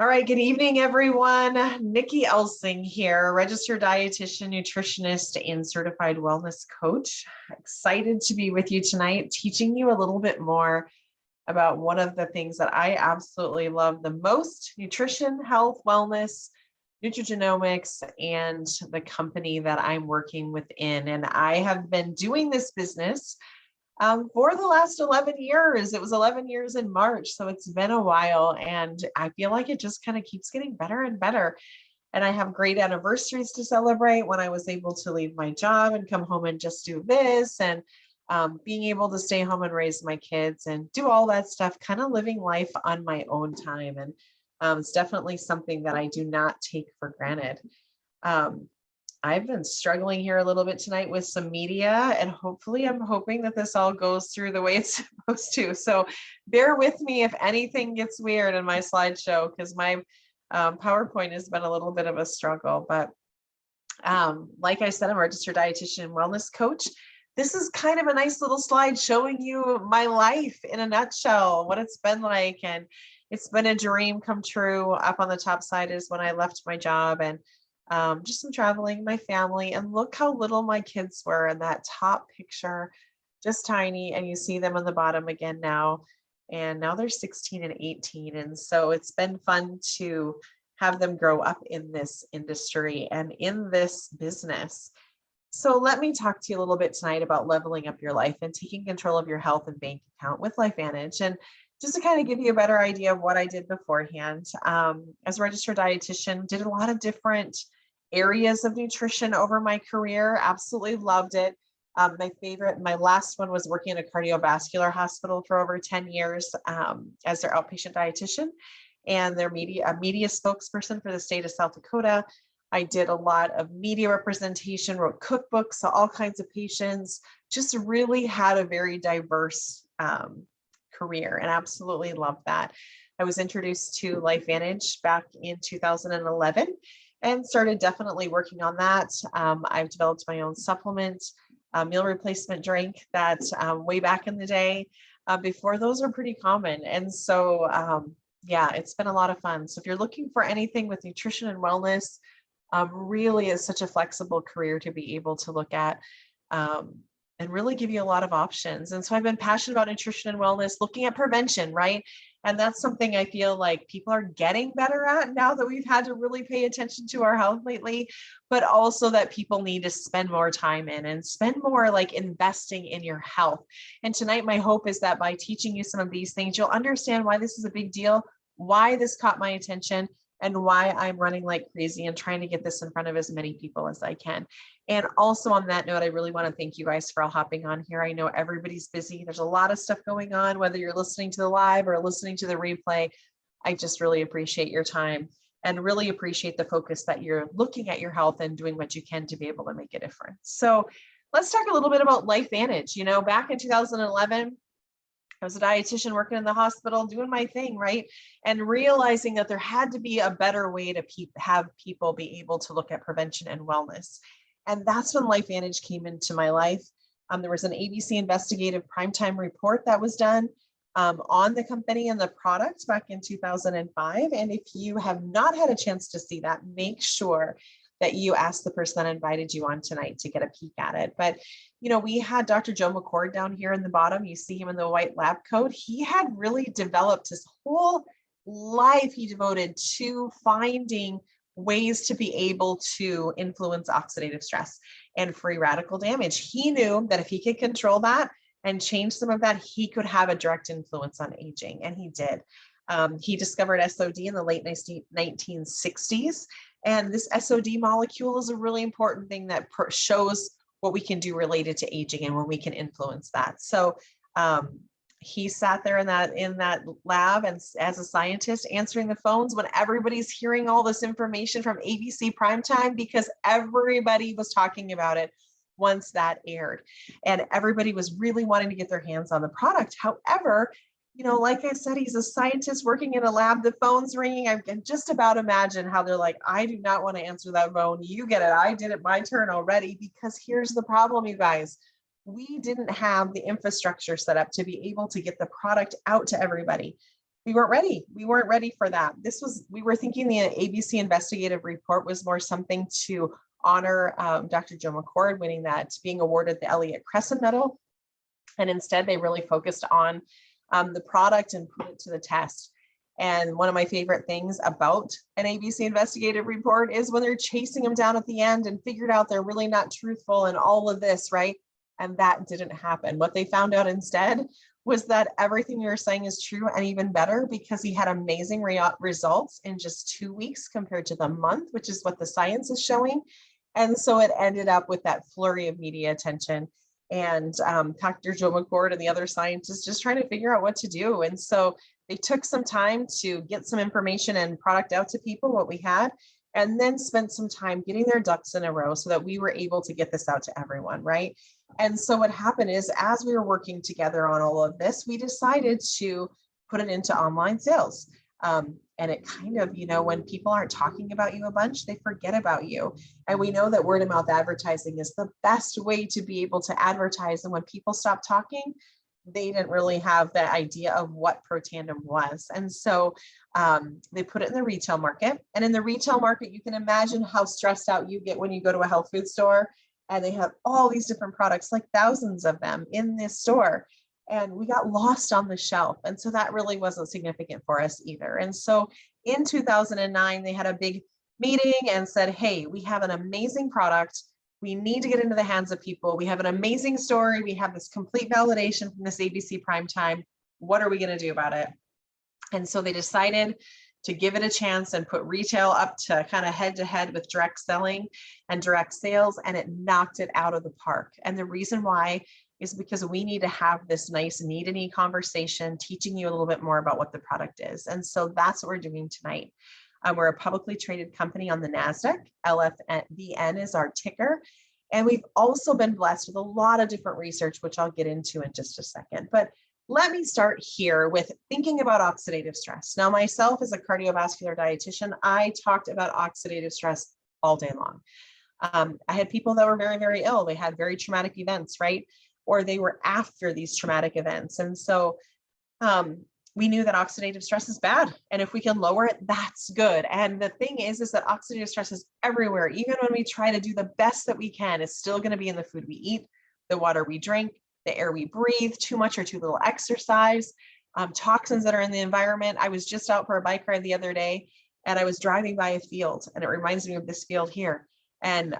All right, good evening, everyone. Nikki Elsing here, registered dietitian, nutritionist, and certified wellness coach. Excited to be with you tonight, teaching you a little bit more about one of the things that I absolutely love the most: nutrition, health, wellness, nutrigenomics, and the company that I'm working within. And I have been doing this business for the last 11 years. It was 11 years in March, so it's been a while, and I feel like it just kind of keeps getting better and better. And I have great anniversaries to celebrate, when I was able to leave my job and come home and just do this, and being able to stay home and raise my kids and do all that stuff, kind of living life on my own time. And it's definitely something that I do not take for granted. I've been struggling here a little bit tonight with some media, and hopefully I'm hoping that this all goes through the way it's supposed to. So bear with me if anything gets weird in my slideshow, because my PowerPoint has been a little bit of a struggle. But like I said, I'm a registered dietitian and wellness coach. This is kind of a nice little slide showing you my life in a nutshell, what it's been like. And it's been a dream come true. Up on the top side is when I left my job, and just some traveling, my family, and look how little my kids were in that top picture, just tiny. And you see them on the bottom again now, and now they're 16 and 18. And so it's been fun to have them grow up in this industry and in this business. So let me talk to you a little bit tonight about leveling up your life and taking control of your health and bank account with Lifevantage. And just to kind of give you a better idea of what I did beforehand, as a registered dietitian, did a lot of different areas of nutrition over my career. Absolutely loved it. My last one was working in a cardiovascular hospital for over 10 years as their outpatient dietitian and their media spokesperson for the state of South Dakota. I did a lot of media representation, wrote cookbooks, saw all kinds of patients, just really had a very diverse career, and absolutely loved that. I was introduced to Lifevantage back in 2011 and started definitely working on that. I've developed my own supplement, meal replacement drink that way back in the day, before those were pretty common. And so, yeah, it's been a lot of fun. So if you're looking for anything with nutrition and wellness, really is such a flexible career to be able to look at, and really give you a lot of options. And so I've been passionate about nutrition and wellness, looking at prevention, right? And that's something I feel like people are getting better at now that we've had to really pay attention to our health lately, but also that people need to spend more time in and spend more like investing in your health. And tonight, my hope is that by teaching you some of these things, you'll understand why this is a big deal, why this caught my attention, and why I'm running like crazy and trying to get this in front of as many people as I can. And also on that note, I really want to thank you guys for all hopping on here. I know everybody's busy. There's a lot of stuff going on, whether you're listening to the live or listening to the replay. I just really appreciate your time and really appreciate the focus that you're looking at your health and doing what you can to be able to make a difference. So let's talk a little bit about Lifevantage. You know, back in 2011, I was a dietitian working in the hospital, doing my thing, right? And realizing that there had to be a better way to have people be able to look at prevention and wellness. And that's when Lifevantage came into my life. There was an ABC investigative primetime report that was done on the company and the product back in 2005. And if you have not had a chance to see that, make sure that you ask the person that invited you on tonight to get a peek at it. But, you know, we had Dr. Joe McCord down here in the bottom. You see him in the white lab coat. He had really developed his whole life. He devoted to finding ways to be able to influence oxidative stress and free radical damage. He knew that if he could control that and change some of that, he could have a direct influence on aging, and he did. He discovered SOD in the late 1960s. And this SOD molecule is a really important thing that shows what we can do related to aging and when we can influence that. So he sat there in that lab and as a scientist answering the phones when everybody's hearing all this information from ABC primetime, because everybody was talking about it once that aired. And everybody was really wanting to get their hands on the product. However, you know, like I said, he's a scientist working in a lab, the phone's ringing. I can just about imagine how they're like, I do not want to answer that phone. You get it. I did it my turn already. Because here's the problem, you guys. We didn't have the infrastructure set up to be able to get the product out to everybody. we weren't ready. We weren't ready for that. We were thinking the ABC investigative report was more something to honor Dr. Joe McCord winning that, being awarded the Elliott Crescent Medal. And instead, they really focused on the product and put it to the test. And one of my favorite things about an ABC investigative report is when they're chasing them down at the end and figured out they're really not truthful and all of this, right? And that didn't happen. What they found out instead was that everything we were saying is true and even better, because he had amazing results in just 2 weeks compared to the month, which is what the science is showing. And so it ended up with that flurry of media attention. And Dr. Joe McCord and the other scientists just trying to figure out what to do. And so they took some time to get some information and product out to people, what we had, and then spent some time getting their ducks in a row so that we were able to get this out to everyone, right? And so what happened is, as we were working together on all of this, we decided to put it into online sales. And it kind of, when people aren't talking about you a bunch, they forget about you. And we know that word of mouth advertising is the best way to be able to advertise. And when people stop talking, they didn't really have the idea of what Protandim was. And so they put it in the retail market. And in the retail market, you can imagine how stressed out you get when you go to a health food store and they have all these different products, like thousands of them in this store. And we got lost on the shelf. And so that really wasn't significant for us either. And so in 2009, they had a big meeting and said, hey, we have an amazing product. We need to get into the hands of people. We have an amazing story. We have this complete validation from this ABC primetime. What are we going to do about it? And so they decided to give it a chance and put retail up to kind of head to head with direct selling and direct sales. And it knocked it out of the park. And the reason why is because we need to have this nice need-a-need conversation, teaching you a little bit more about what the product is. And so that's what we're doing tonight. We're a publicly traded company on the NASDAQ. LFVN is our ticker. And we've also been blessed with a lot of different research, which I'll get into in just a second. But let me start here with thinking about oxidative stress. Now, myself as a cardiovascular dietitian, I talked about oxidative stress all day long. I had people that were very, very ill. They had very traumatic events, right? Or they were after these traumatic events. And so we knew that oxidative stress is bad. And if we can lower it, that's good. And the thing is that oxidative stress is everywhere. Even when we try to do the best that we can, it's still going to be in the food we eat, the water we drink, the air we breathe, too much or too little exercise, toxins that are in the environment. I was just out for a bike ride the other day and I was driving by a field, and it reminds me of this field here. And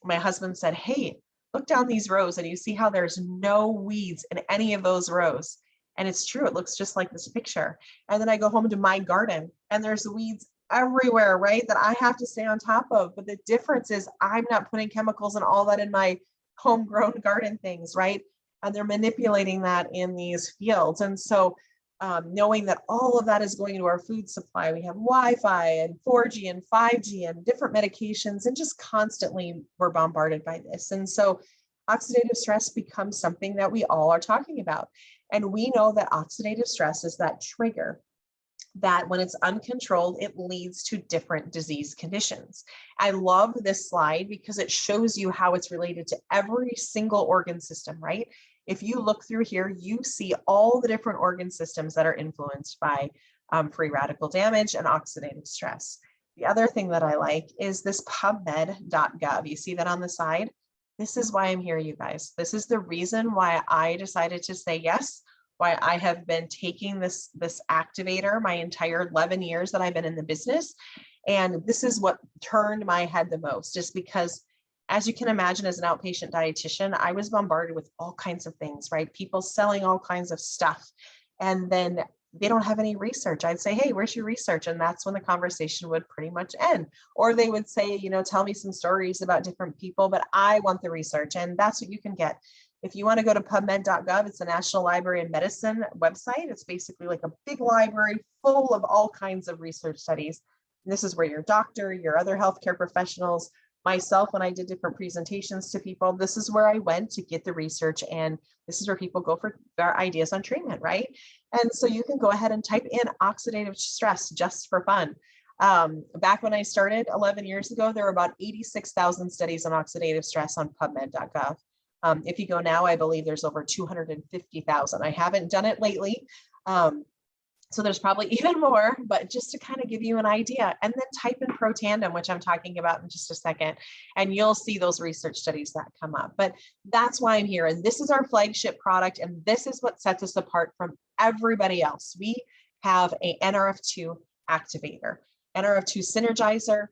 my husband said, hey, look down these rows and you see how there's no weeds in any of those rows. And it's true, it looks just like this picture. And then I go home to my garden and there's weeds everywhere, right? That I have to stay on top of. But the difference is I'm not putting chemicals and all that in my homegrown garden things, right? And they're manipulating that in these fields. And so knowing that all of that is going into our food supply, we have Wi-Fi and 4G and 5G and different medications, and just constantly we're bombarded by this. And so oxidative stress becomes something that we all are talking about. And we know that oxidative stress is that trigger that when it's uncontrolled, it leads to different disease conditions. I love this slide because it shows you how it's related to every single organ system, right? If you look through here, you see all the different organ systems that are influenced by free radical damage and oxidative stress. The other thing that I like is this pubmed.gov. You see that on the side? This is why I'm here, you guys. This is the reason why I decided to say yes, why I have been taking this Activator my entire 11 years that I've been in the business. And this is what turned my head the most, just because, as you can imagine, as an outpatient dietitian, I was bombarded with all kinds of things, right? People selling all kinds of stuff. And then they don't have any research. I'd say, hey, where's your research? And that's when the conversation would pretty much end. Or they would say, tell me some stories about different people, but I want the research. And that's what you can get. If you want to go to pubmed.gov, it's the National Library of Medicine website. It's basically like a big library full of all kinds of research studies. And this is where your doctor, your other healthcare professionals, myself, when I did different presentations to people, this is where I went to get the research. And this is where people go for their ideas on treatment, right? And so you can go ahead and type in oxidative stress just for fun. Back when I started 11 years ago, there were about 86,000 studies on oxidative stress on pubmed.gov. If you go now, I believe there's over 250,000. I haven't done it lately. So there's probably even more, but just to kind of give you an idea. And then type in Protandim, which I'm talking about in just a second, and you'll see those research studies that come up. But that's why I'm here. And this is our flagship product. And this is what sets us apart from everybody else. We have a NRF2 activator, NRF2 synergizer.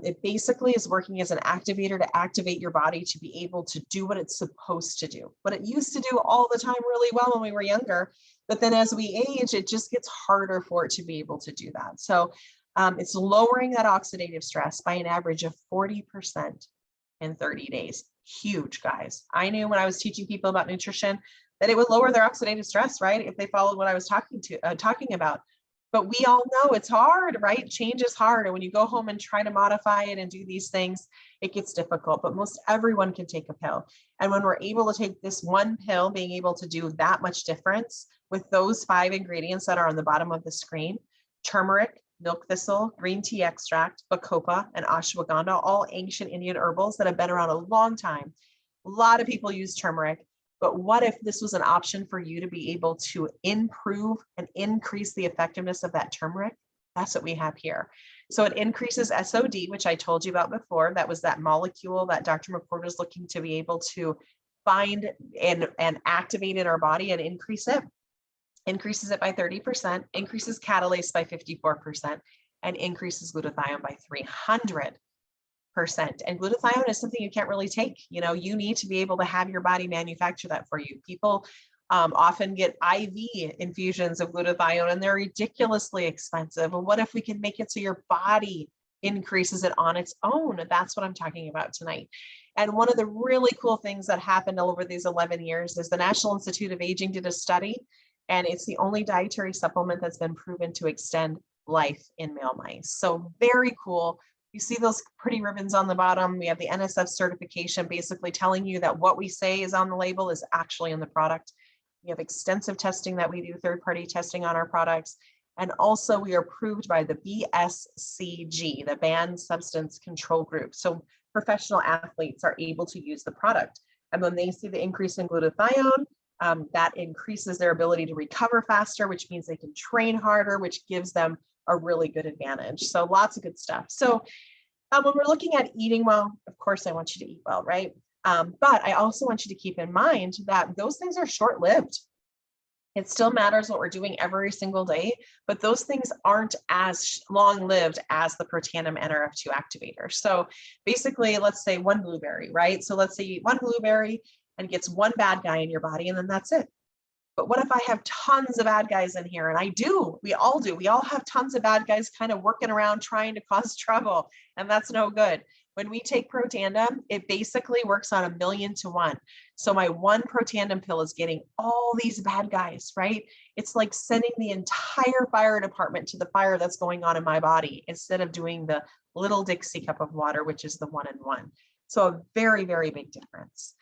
It basically is working as an activator to activate your body to be able to do what it's supposed to do. What it used to do all the time really well when we were younger, but then as we age, it just gets harder for it to be able to do that. So it's lowering that oxidative stress by an average of 40% in 30 days. Huge, guys. I knew when I was teaching people about nutrition that it would lower their oxidative stress, right? If they followed what I was talking about. But we all know it's hard, right? Change is hard. And when you go home and try to modify it and do these things, it gets difficult, but most everyone can take a pill. And when we're able to take this one pill, being able to do that much difference with those 5 ingredients that are on the bottom of the screen: turmeric, milk thistle, green tea extract, bacopa, and ashwagandha, all ancient Indian herbals that have been around a long time. A lot of people use turmeric. But what if this was an option for you to be able to improve and increase the effectiveness of that turmeric? That's what we have here. So it increases SOD, which I told you about before. That was that molecule that Dr. McCord was looking to be able to find and activate in our body and increase it. Increases it by 30%, increases catalase by 54%, and increases glutathione by 300%. And glutathione is something you can't really take. You know, you need to be able to have your body manufacture that for you. People often get IV infusions of glutathione and they're ridiculously expensive. And what if we can make it so your body increases it on its own? That's what I'm talking about tonight. And one of the really cool things that happened over these 11 years is the National Institute of Aging did a study, and it's the only dietary supplement that's been proven to extend life in male mice. So very cool. You see those pretty ribbons on the bottom. We have the NSF certification, basically telling you that what we say is on the label is actually in the product. We have extensive testing that we do, third-party testing on our products. And also we are approved by the BSCG, the Banned Substance Control Group. So professional athletes are able to use the product. And when they see the increase in glutathione, that increases their ability to recover faster, which means they can train harder, which gives them a really good advantage. So lots of good stuff. So when we're looking at eating well, of course, I want you to eat well, right? But I also want you to keep in mind that those things are short-lived. It still matters what we're doing every single day, but those things aren't as long-lived as the Protandim NRF2 activator. So basically, let's say one blueberry, right? So let's say you eat one blueberry and it gets one bad guy in your body, and then that's it. But what if I have tons of bad guys in here? And I do, we all do. We all have tons of bad guys kind of working around trying to cause trouble, and that's no good. When we take Protandim, it basically works on 1,000,000 to 1. So my one Protandim pill is getting all these bad guys, right? It's like sending the entire fire department to the fire that's going on in my body instead of doing the little Dixie cup of water, which is the 1-in-1. So a very, very big difference.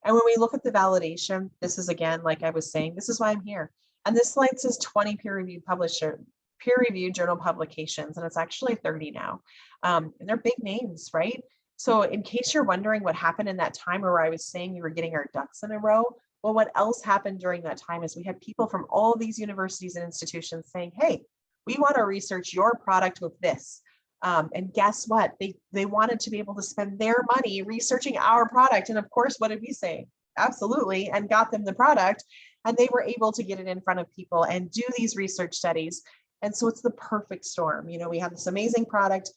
And when we look at the validation, this is, again, like I was saying, this is why I'm here. And this slide says 20 peer-reviewed journal publications, and it's actually 30 now. And they're big names, right? So in case you're wondering what happened in that time where I was saying we were getting our ducks in a row, well, what else happened during that time is we had people from all these universities and institutions saying, hey, we want to research your product with this. And guess what? They wanted to be able to spend their money researching our product. And of course, what did we say? Absolutely. And got them the product. And they were able to get it in front of people and do these research studies. And so it's the perfect storm. You know, we have this amazing product.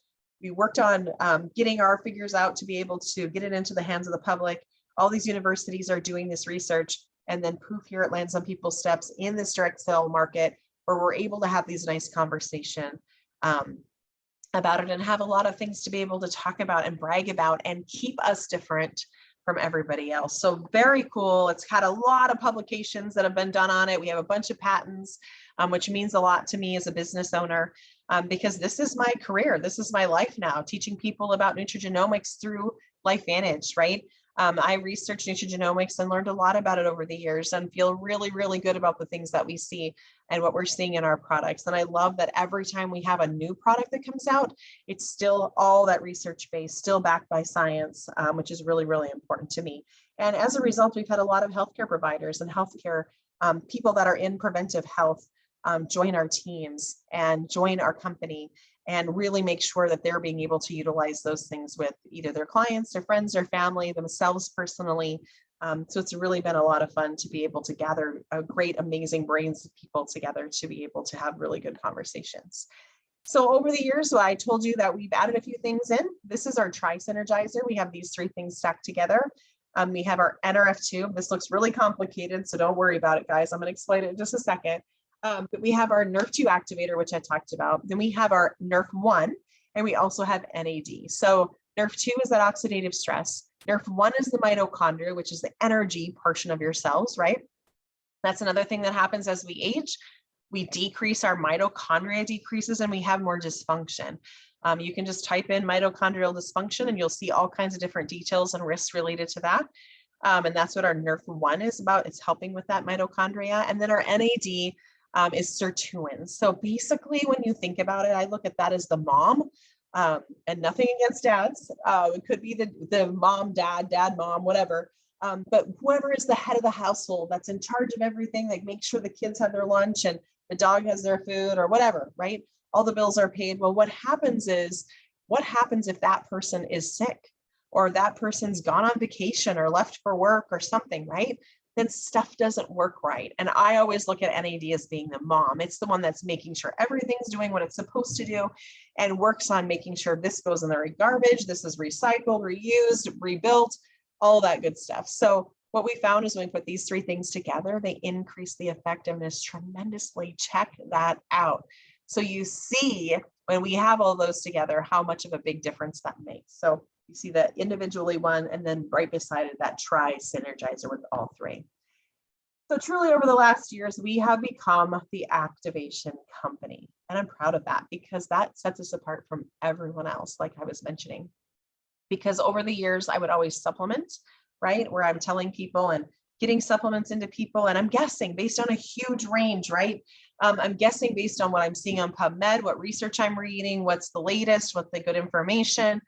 We worked on getting our figures out to be able to get it into the hands of the public. All these universities are doing this research. And then poof, here it lands on people's steps in this direct sale market where we're able to have these nice conversations about it and have a lot of things to be able to talk about and brag about and keep us different from everybody else. So very cool. It's had a lot of publications that have been done on it. We have a bunch of patents, which means a lot to me as a business owner, because this is my career. This is my life now, teaching people about nutrigenomics through Lifevantage, right? I researched nutrigenomics and learned a lot about it over the years and feel really, really good about the things that we see and what we're seeing in our products. And I love that every time we have a new product that comes out, it's still all that research based, still backed by science, which is really, really important to me. And as a result, we've had a lot of healthcare providers and healthcare people that are in preventive health join our teams and join our company and really make sure that they're being able to utilize those things with either their clients, their friends, their family, themselves personally. So it's really been a lot of fun to be able to gather a great, amazing brains of people together to be able to have really good conversations. So over the years, I told you that we've added a few things in. This is our Tri-Synergizer. We have these 3 things stacked together. We have our NRF2. This looks really complicated, so don't worry about it, guys. I'm going to explain it in just a second. But we have our NRF2 activator, which I talked about. Then we have our NRF1, and we also have NAD. So NRF2 is that oxidative stress. NRF1 is the mitochondria, which is the energy portion of your cells, right? That's another thing that happens as we age. We decrease, our mitochondria decreases, and we have more dysfunction. You can just type in mitochondrial dysfunction and you'll see all kinds of different details and risks related to that. And that's what our NRF1 is about. It's helping with that mitochondria. And then our NAD is sirtuins. So basically, when you think about it, I look at that as the mom, and nothing against dads. It could be the mom, dad, mom, whatever. But whoever is the head of the household that's in charge of everything, like make sure the kids have their lunch and the dog has their food or whatever, right? All the bills are paid. Well, what happens if that person is sick or that person's gone on vacation or left for work or something, right? Then stuff doesn't work right. And I always look at NAD as being the mom. It's the one that's making sure everything's doing what it's supposed to do and works on making sure this goes in the right garbage, this is recycled, reused, rebuilt, all that good stuff. So what we found is when we put these 3 things together, they increase the effectiveness tremendously. Check that out. So you see when we have all those together, how much of a big difference that makes. So you see that individually one, and then right beside it, that Tri-Synergizer with all 3. So truly over the last years, we have become the activation company. And I'm proud of that because that sets us apart from everyone else, like I was mentioning. Because over the years, I would always supplement, right? Where I'm telling people and getting supplements into people. And I'm guessing based on a huge range, right? I'm guessing based on what I'm seeing on PubMed, what research I'm reading, what's the latest, what's the good information.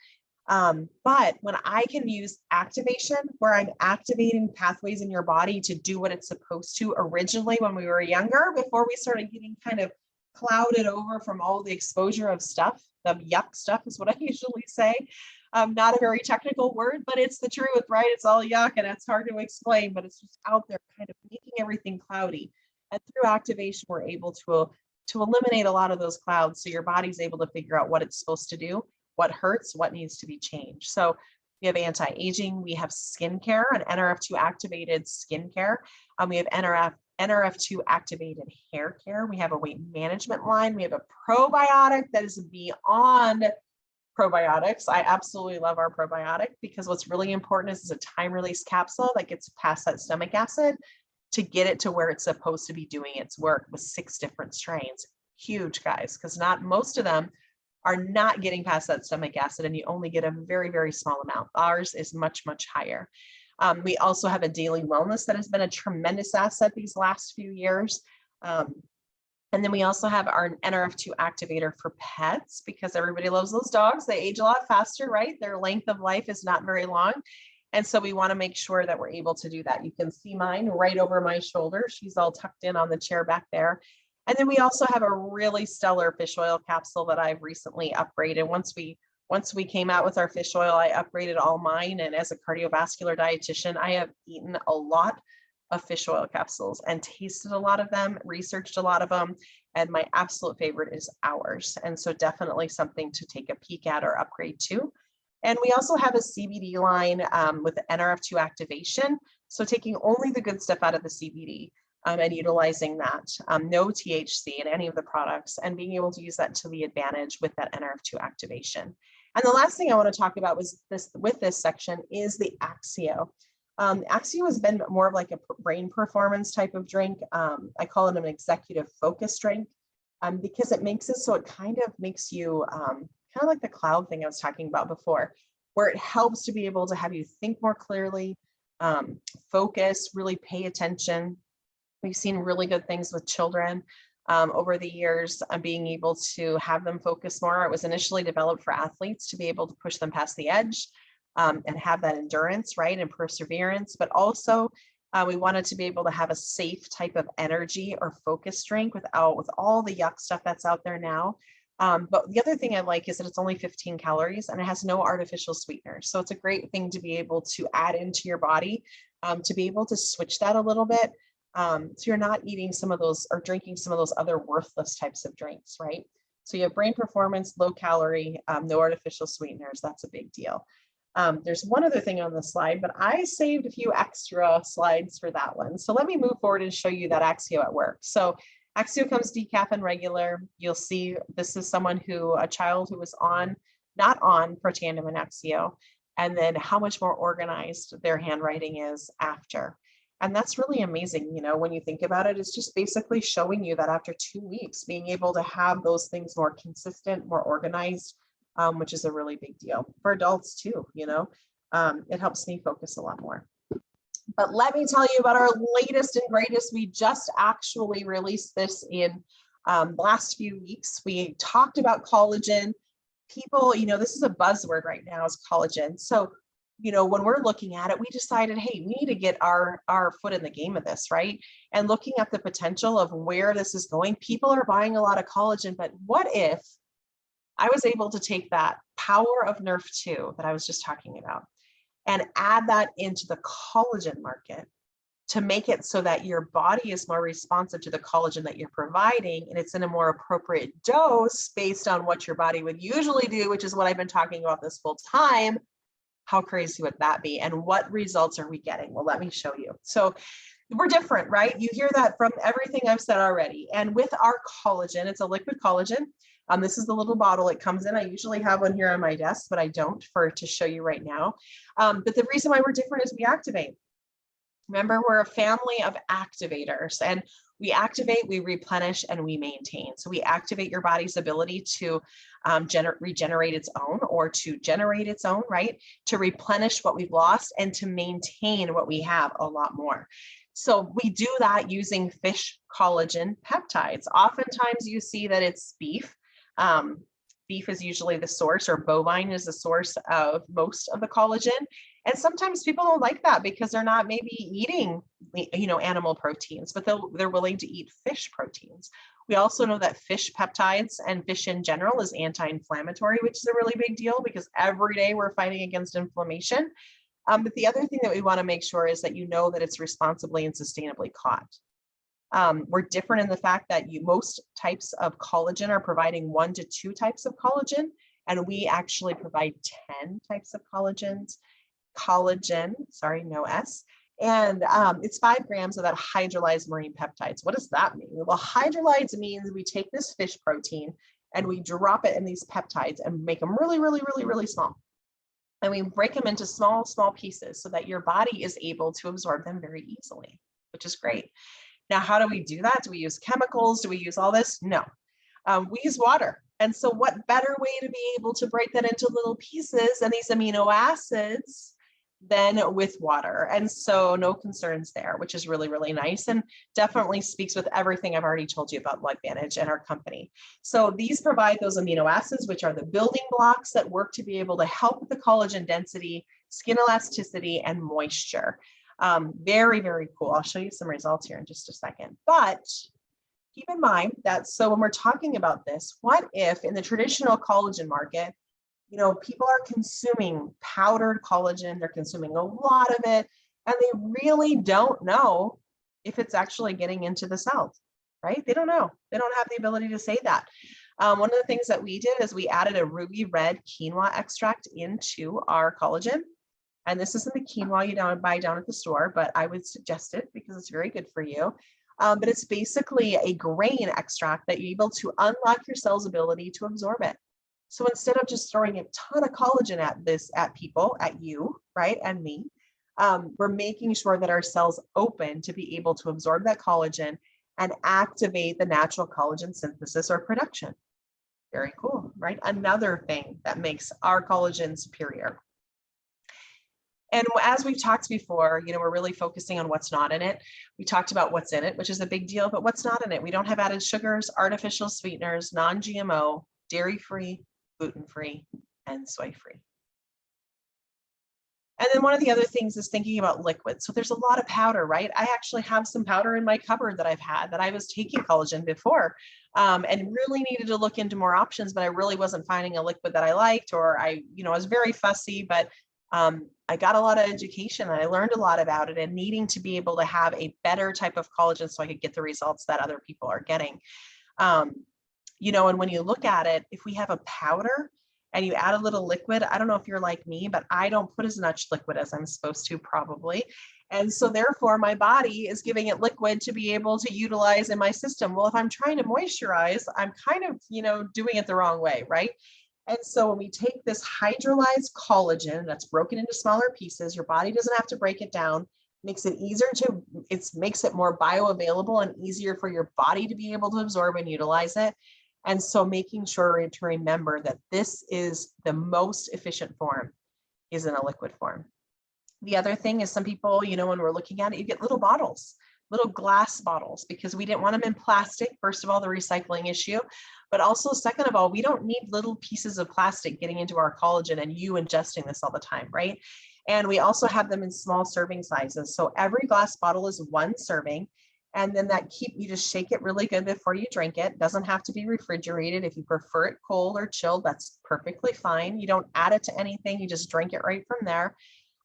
But when I can use activation, where I'm activating pathways in your body to do what it's supposed to originally when we were younger, before we started getting kind of clouded over from all the exposure of stuff, the yuck stuff is what I usually say. Not a very technical word, but it's the truth, right? It's all yuck and it's hard to explain, but it's just out there kind of making everything cloudy. And through activation, we're able to eliminate a lot of those clouds. So your body's able to figure out what it's supposed to do, what hurts, what needs to be changed. So we have anti-aging, we have skincare and NRF2 activated skincare. We have NRF2 activated hair care. We have a weight management line. We have a probiotic that is beyond probiotics. I absolutely love our probiotic because what's really important is it's a time release capsule that gets past that stomach acid to get it to where it's supposed to be doing its work with 6 different strains. Huge, guys, because not most of them are not getting past that stomach acid and you only get a very, very small amount. Ours is much, much higher. We also have a daily wellness that has been a tremendous asset these last few years. And then we also have our NRF2 activator for pets because everybody loves those dogs. They age a lot faster, right? Their length of life is not very long. And so we want to make sure that we're able to do that. You can see mine right over my shoulder. She's all tucked in on the chair back there. And then we also have a really stellar fish oil capsule that I've recently upgraded. Once we came out with our fish oil, I upgraded all mine. And as a cardiovascular dietitian, I have eaten a lot of fish oil capsules and tasted a lot of them, researched a lot of them. And my absolute favorite is ours. And so definitely something to take a peek at or upgrade to. And we also have a CBD line with NRF2 activation. So taking only the good stuff out of the CBD and utilizing that, no THC in any of the products and being able to use that to the advantage with that NRF2 activation. And the last thing I want to talk about was with this section is the Axiom. Axiom has been more of like a brain performance type of drink. I call it an executive focus drink because it makes it so it kind of makes you kind of like the cloud thing I was talking about before, where it helps to be able to have you think more clearly, focus, really pay attention. We've seen really good things with children over the years, being able to have them focus more. It was initially developed for athletes to be able to push them past the edge and have that endurance, right, and perseverance, but also We want it to be able to have a safe type of energy or focus drink with all the yuck stuff that's out there now. But the other thing I like is that it's only 15 calories and it has no artificial sweeteners. So it's a great thing to be able to add into your body, to be able to switch that a little bit. So you're not eating some of those or drinking some of those other worthless types of drinks, right? So you have brain performance, low calorie, no artificial sweeteners. That's a big deal. There's one other thing on the slide, but I saved a few extra slides for that one. So let me move forward and show you that Axiom at work. So Axiom comes decaf and regular. You'll see this is a child who was not on Protandim and Axiom, and then how much more organized their handwriting is after. And that's really amazing, when you think about it. It's just basically showing you that after 2 weeks, being able to have those things more consistent, more organized, which is a really big deal for adults too. It helps me focus a lot more. But let me tell you about our latest and greatest. We just actually released this in the last few weeks. We talked about collagen. People, this is a buzzword right now, is collagen. So when we're looking at it, we decided, hey, we need to get our foot in the game of this, right? And looking at the potential of where this is going. People are buying a lot of collagen, but what if I was able to take that power of Nerf2 that I was just talking about and add that into the collagen market to make it so that your body is more responsive to the collagen that you're providing, and it's in a more appropriate dose based on what your body would usually do, which is what I've been talking about this whole time. How crazy would that be? And what results are we getting? Well, let me show you. So we're different, right? You hear that from everything I've said already. And with our collagen, it's a liquid collagen. This is the little bottle it comes in. I usually have one here on my desk, but I don't to show you right now. But the reason why we're different is we activate. Remember, we're a family of activators, and we activate, we replenish, and we maintain. So we activate your body's ability to regenerate its own, or to generate its own, right? To replenish what we've lost and to maintain what we have a lot more. So we do that using fish collagen peptides. Oftentimes you see that it's beef. Beef is usually the source, or bovine is the source of most of the collagen. And sometimes people don't like that because they're not maybe eating, animal proteins, but they're willing to eat fish proteins. We also know that fish peptides and fish in general is anti-inflammatory, which is a really big deal because every day we're fighting against inflammation. But the other thing that we want to make sure is that that it's responsibly and sustainably caught. We're different in the fact that most types of collagen are providing 1 to 2 types of collagen, and we actually provide 10 types of collagen, sorry, no S. And it's 5 grams of that hydrolyzed marine peptides. What does that mean? Well, hydrolyzed means we take this fish protein and we drop it in these peptides and make them really, really, really, really small. And we break them into small, small pieces so that your body is able to absorb them very easily, which is great. Now, how do we do that? Do we use chemicals? Do we use all this? No, we use water. And so what better way to be able to break that into little pieces and these amino acids than with water? And so no concerns there, which is really, really nice, and definitely speaks with everything I've already told you about Lifevantage and our company. So these provide those amino acids, which are the building blocks that work to be able to help with the collagen density, skin elasticity, and moisture. Very, very cool. I'll show you some results here in just a second. But keep in mind that, so when we're talking about this, what if in the traditional collagen market, people are consuming powdered collagen, they're consuming a lot of it, and they really don't know if it's actually getting into the cells, right? They don't know. They don't have the ability to say that. One of the things that we did is we added a ruby red quinoa extract into our collagen. And this isn't the quinoa you buy down at the store, but I would suggest it because it's very good for you. But it's basically a grain extract that you're able to unlock your cell's ability to absorb it. So instead of just throwing a ton of collagen at people, at you, right, and me, we're making sure that our cells open to be able to absorb that collagen and activate the natural collagen synthesis or production. Very cool, right? Another thing that makes our collagen superior. And as we've talked before, we're really focusing on what's not in it. We talked about what's in it, which is a big deal, but what's not in it? We don't have added sugars, artificial sweeteners, non-GMO, dairy-free, gluten-free, and soy-free. And then one of the other things is thinking about liquid. So there's a lot of powder, right? I actually have some powder in my cupboard that I've had that I was taking collagen before, and really needed to look into more options, but I really wasn't finding a liquid that I liked, or I was very fussy, but I got a lot of education and I learned a lot about it, and needing to be able to have a better type of collagen so I could get the results that other people are getting. And when you look at it, if we have a powder and you add a little liquid, I don't know if you're like me, but I don't put as much liquid as I'm supposed to probably. And so therefore my body is giving it liquid to be able to utilize in my system. Well, if I'm trying to moisturize, I'm kind of, doing it the wrong way, right? And so when we take this hydrolyzed collagen that's broken into smaller pieces, your body doesn't have to break it down, makes it makes it more bioavailable and easier for your body to be able to absorb and utilize it. And so making sure to remember that this is the most efficient form is in a liquid form. The other thing is some people, when we're looking at it, you get little bottles, little glass bottles, because we didn't want them in plastic. First of all, the recycling issue, but also second of all, we don't need little pieces of plastic getting into our collagen and you ingesting this all the time, right? And we also have them in small serving sizes. So every glass bottle is 1 serving. And then you just shake it really good before you drink it. Doesn't have to be refrigerated. If you prefer it cold or chilled, that's perfectly fine. You don't add it to anything. You just drink it right from there.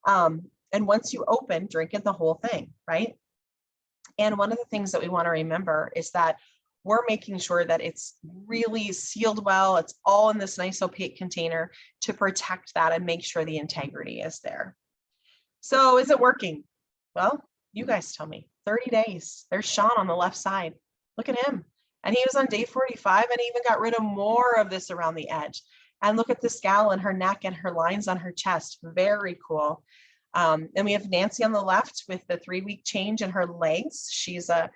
And once you open, drink it the whole thing, right? And one of the things that we want to remember is that we're making sure that it's really sealed well. It's all in this nice opaque container to protect that and make sure the integrity is there. So is it working? Well, you guys tell me. 30 days. There's Sean on the left side. Look at him. And he was on day 45 and he even got rid of more of this around the edge. And look at this gal and her neck and her lines on her chest. Very cool. And we have Nancy on the left with the 3-week change in her legs. She's a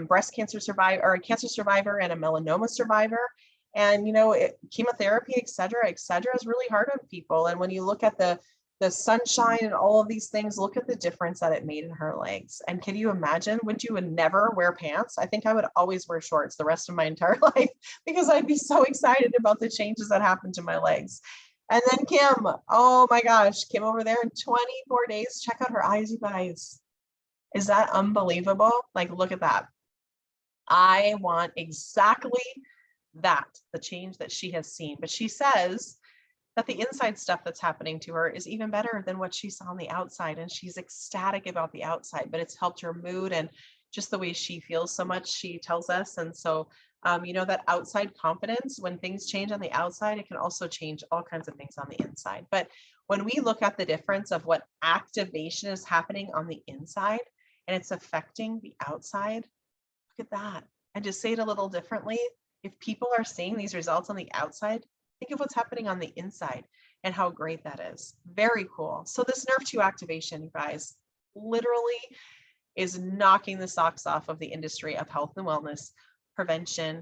breast cancer survivor, or a cancer survivor, and a melanoma survivor. And, chemotherapy, et cetera, is really hard on people. And when you look at the sunshine and all of these things, look at the difference that it made in her legs. And can you imagine, would never wear pants? I think I would always wear shorts the rest of my entire life because I'd be so excited about the changes that happened to my legs. And then Kim, oh my gosh, Kim over there in 24 days, check out her eyes, you guys. Is that unbelievable? Like, look at that. I want exactly that, the change that she has seen. But she says that the inside stuff that's happening to her is even better than what she saw on the outside. And she's ecstatic about the outside, but it's helped her mood and just the way she feels so much, she tells us. And so, that outside confidence, when things change on the outside, it can also change all kinds of things on the inside. But when we look at the difference of what activation is happening on the inside and it's affecting the outside, look at that. And to say it a little differently, if people are seeing these results on the outside, think of what's happening on the inside and how great that is. Very cool. So this Nerve 2 activation, you guys, literally is knocking the socks off of the industry of health and wellness, prevention,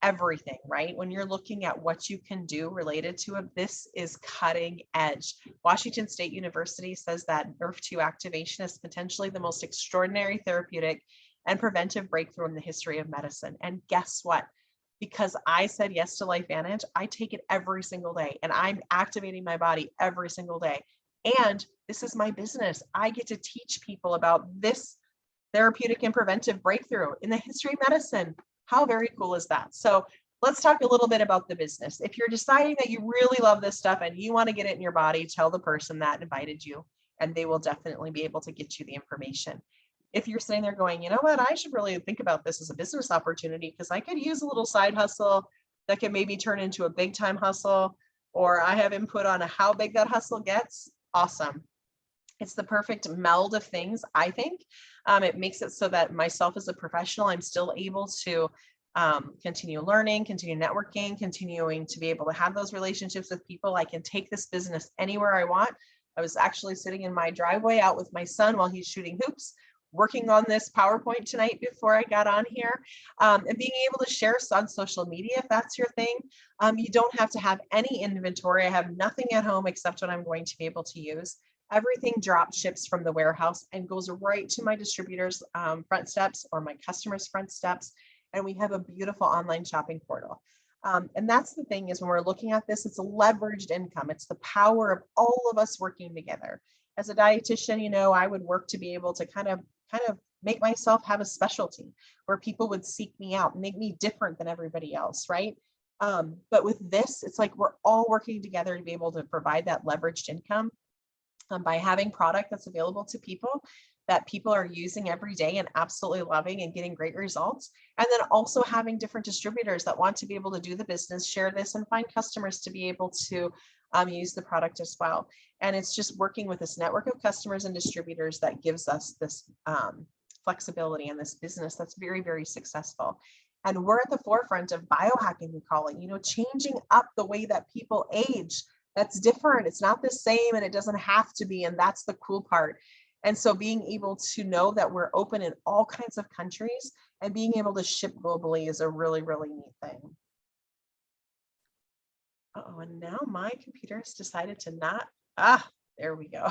everything, right? When you're looking at what you can do related to it, this is cutting edge. Washington State University says that Nerve 2 activation is potentially the most extraordinary therapeutic and preventive breakthrough in the history of medicine. And guess what? Because I said yes to Lifevantage, I take it every single day and I'm activating my body every single day. And this is my business. I get to teach people about this therapeutic and preventive breakthrough in the history of medicine. How very cool is that? So let's talk a little bit about the business. If you're deciding that you really love this stuff and you want to get it in your body, tell the person that invited you, and they will definitely be able to get you the information. If you're sitting there going, you know what, I should really think about this as a business opportunity because I could use a little side hustle that can maybe turn into a big time hustle, or I have input on how big that hustle gets, awesome. It's the perfect meld of things, I think. It makes it so that myself as a professional, I'm still able to continue learning, continue networking, continuing to be able to have those relationships with people. I can take this business anywhere I want. I was actually sitting in my driveway out with my son while he's shooting hoops, working on this PowerPoint tonight before I got on here, and being able to share on social media if that's your thing. You don't have to have any inventory. I have nothing at home except what I'm going to be able to use. Everything drop ships from the warehouse and goes right to my distributor's front steps or my customer's front steps. And we have a beautiful online shopping portal. And that's the thing is when we're looking at this, it's a leveraged income. It's the power of all of us working together. As a dietitian, you know, I would work to be able to kind of make myself have a specialty where people would seek me out, make me different than everybody else, right? But with this, it's like we're all working together to be able to provide that leveraged income by having product that's available to people that people are using every day and absolutely loving and getting great results. And then also having different distributors that want to be able to do the business, share this, and find customers to be able to use the product as well. And it's just working with this network of customers and distributors that gives us this flexibility in this business that's very, very successful. And we're at the forefront of biohacking, we call it, you know, changing up the way that people age. That's different. It's not the same and it doesn't have to be. And that's the cool part. And so being able to know that we're open in all kinds of countries and being able to ship globally is a really, really neat thing. Uh-oh, and now my computer has decided to not, there we go.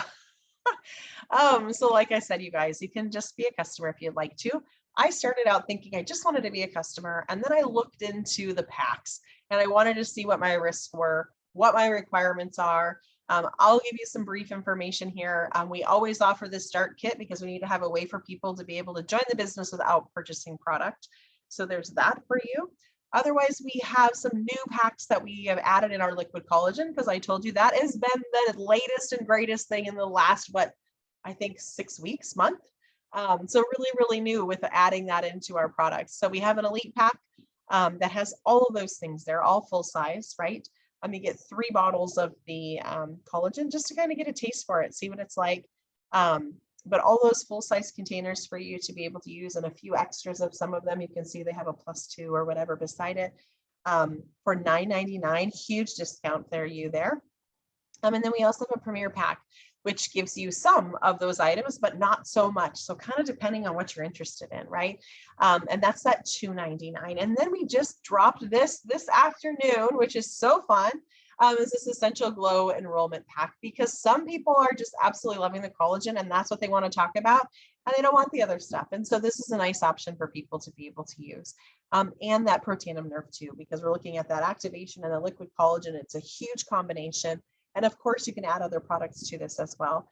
So like I said, you guys, you can just be a customer if you'd like to. I started out thinking I just wanted to be a customer, and then I looked into the packs and I wanted to see what my risks were, what my requirements are. I'll give you some brief information here. We always offer this start kit because we need to have a way for people to be able to join the business without purchasing product. So there's that for you. Otherwise, we have some new packs that we have added in our liquid collagen because I told you that has been the latest and greatest thing in the last, I think 6 weeks, month. So really, really new with adding that into our products. So we have an elite pack that has all of those things. They're all full size, right? You get 3 bottles of the collagen just to kind of get a taste for it, see what it's like. But all those full size containers for you to be able to use, and a few extras of some of them. You can see they have a +2 or whatever beside it for $9.99. Huge discount there. And then we also have a premier pack, which gives you some of those items, but not so much. So kind of depending on what you're interested in, right? And that's that $2.99. And then we just dropped this afternoon, which is so fun. Is this Essential Glow Enrollment Pack, because some people are just absolutely loving the collagen and that's what they want to talk about, and they don't want the other stuff. And so this is a nice option for people to be able to use. And that Protandim Nerve too, because we're looking at that activation and the liquid collagen. It's a huge combination. And of course, you can add other products to this as well.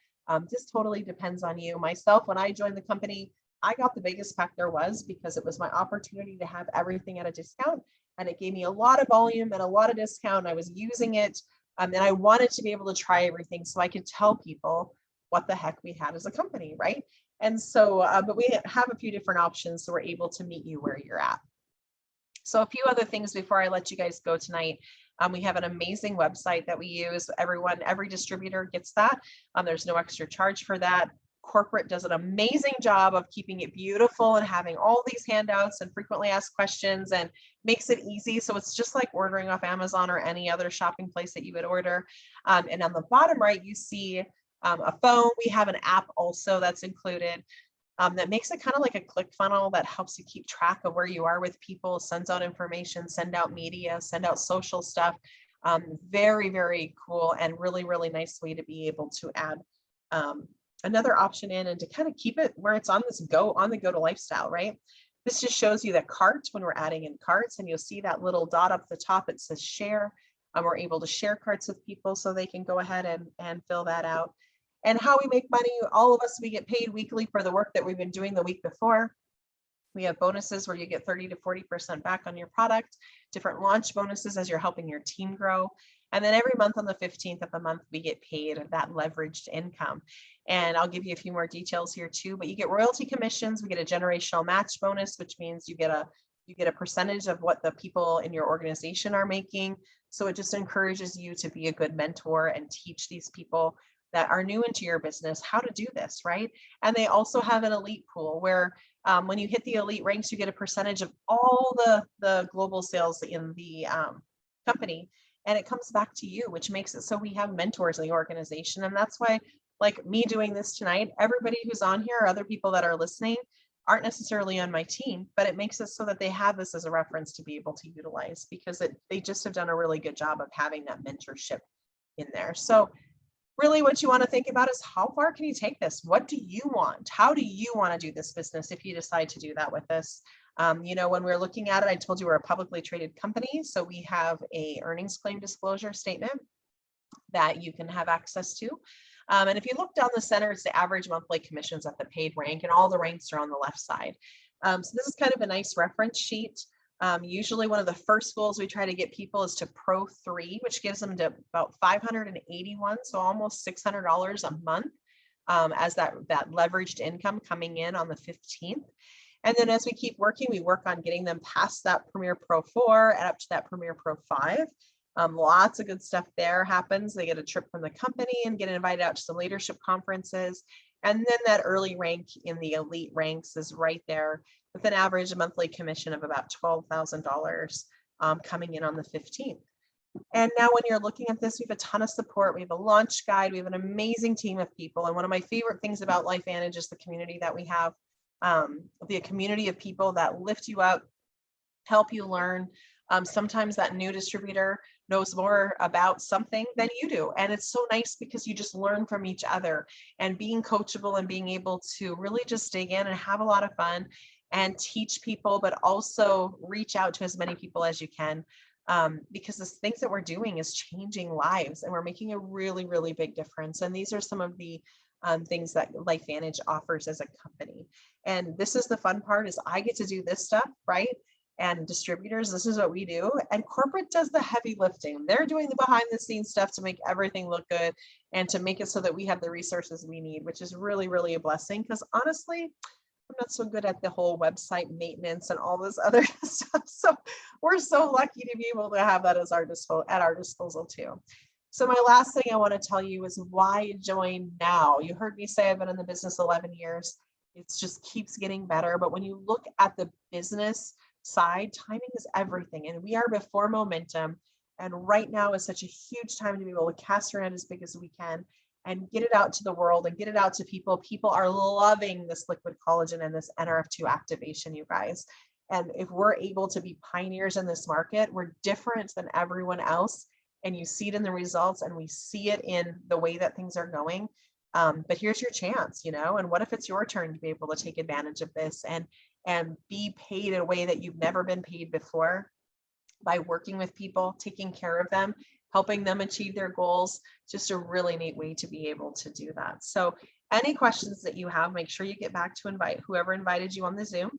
Just totally depends on you. Myself, when I joined the company, I got the biggest pack there was because it was my opportunity to have everything at a discount. And it gave me a lot of volume and a lot of discount. I was using it and I wanted to be able to try everything so I could tell people what the heck we had as a company, right? And so, but we have a few different options so we're able to meet you where you're at. So a few other things before I let you guys go tonight. We have an amazing website that we use. Every distributor gets that. There's no extra charge for that. Corporate does an amazing job of keeping it beautiful and having all these handouts and frequently asked questions and makes it easy. So it's just like ordering off Amazon or any other shopping place that you would order. And on the bottom right, you see a phone. We have an app also that's included. That makes it kind of like a ClickFunnels that helps you keep track of where you are with people, sends out information, send out media, send out social stuff. Very, very cool and really, really nice way to be able to add another option in and to kind of keep it where it's on the go to lifestyle, right? This just shows you that cart when we're adding in carts, and you'll see that little dot up the top. It says share. We're able to share carts with people so they can go ahead and fill that out. And how we make money, all of us, we get paid weekly for the work that we've been doing the week before. We have bonuses where you get 30 to 40% back on your product, different launch bonuses as you're helping your team grow. And then every month on the 15th of the month, we get paid that leveraged income. And I'll give you a few more details here too, but you get royalty commissions. We get a generational match bonus, which means you get a percentage of what the people in your organization are making. So it just encourages you to be a good mentor and teach these people that are new into your business how to do this, right? And they also have an elite pool where when you hit the elite ranks, you get a percentage of all the global sales in the company, and it comes back to you, which makes it so we have mentors in the organization. And that's why, like me doing this tonight, everybody who's on here, other people that are listening, aren't necessarily on my team, but it makes it so that they have this as a reference to be able to utilize, because they just have done a really good job of having that mentorship in there. So really what you want to think about is, how far can you take this? What do you want? How do you want to do this business if you decide to do that with us? You know, when we're looking at it, I told you we're a publicly traded company, so we have a earnings claim disclosure statement that you can have access to. And if you look down the center, it's the average monthly commissions at the paid rank, and all the ranks are on the left side. So this is kind of a nice reference sheet. Usually one of the first goals we try to get people is to Pro 3, which gives them to about 581, so almost $600 a month as that leveraged income coming in on the 15th. And then as we keep working, we work on getting them past that Premier Pro 4 and up to that Premier Pro 5. Lots of good stuff there happens. They get a trip from the company and get invited out to some leadership conferences. And then that early rank in the elite ranks is right there with an average monthly commission of about $12,000 coming in on the 15th. And now when you're looking at this, we have a ton of support. We have a launch guide. We have an amazing team of people. And one of my favorite things about Lifevantage is the community that we have, the community of people that lift you up, help you learn. Sometimes that new distributor knows more about something than you do. And it's so nice because you just learn from each other, and being coachable and being able to really just dig in and have a lot of fun and teach people, but also reach out to as many people as you can. Because the things that we're doing is changing lives, and we're making a really, really big difference. And these are some of the things that Lifevantage offers as a company. And this is the fun part, is I get to do this stuff, right? And distributors, this is what we do. And corporate does the heavy lifting. They're doing the behind the scenes stuff to make everything look good and to make it so that we have the resources we need, which is really, really a blessing. Because honestly, I'm not so good at the whole website maintenance and all this other stuff. So we're so lucky to be able to have that as our disposal too. So my last thing I want to tell you is why join now? You heard me say I've been in the business 11 years. It just keeps getting better. But when you look at the business side, timing is everything. And we are before momentum. And right now is such a huge time to be able to cast our net as big as we can and get it out to the world and get it out to people. People are loving this liquid collagen and this NRF2 activation, you guys. And if we're able to be pioneers in this market, we're different than everyone else. And you see it in the results, and we see it in the way that things are going. But here's your chance, you know, and what if it's your turn to be able to take advantage of this and be paid in a way that you've never been paid before, by working with people, taking care of them, helping them achieve their goals. Just a really neat way to be able to do that. So any questions that you have, make sure you get back to whoever invited you on the Zoom,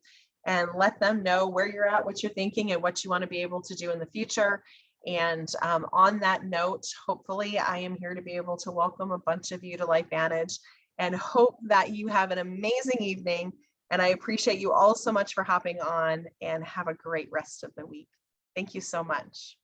and let them know where you're at, what you're thinking, and what you want to be able to do in the future. And on that note, hopefully I am here to be able to welcome a bunch of you to Lifevantage, and hope that you have an amazing evening. And I appreciate you all so much for hopping on, and have a great rest of the week. Thank you so much.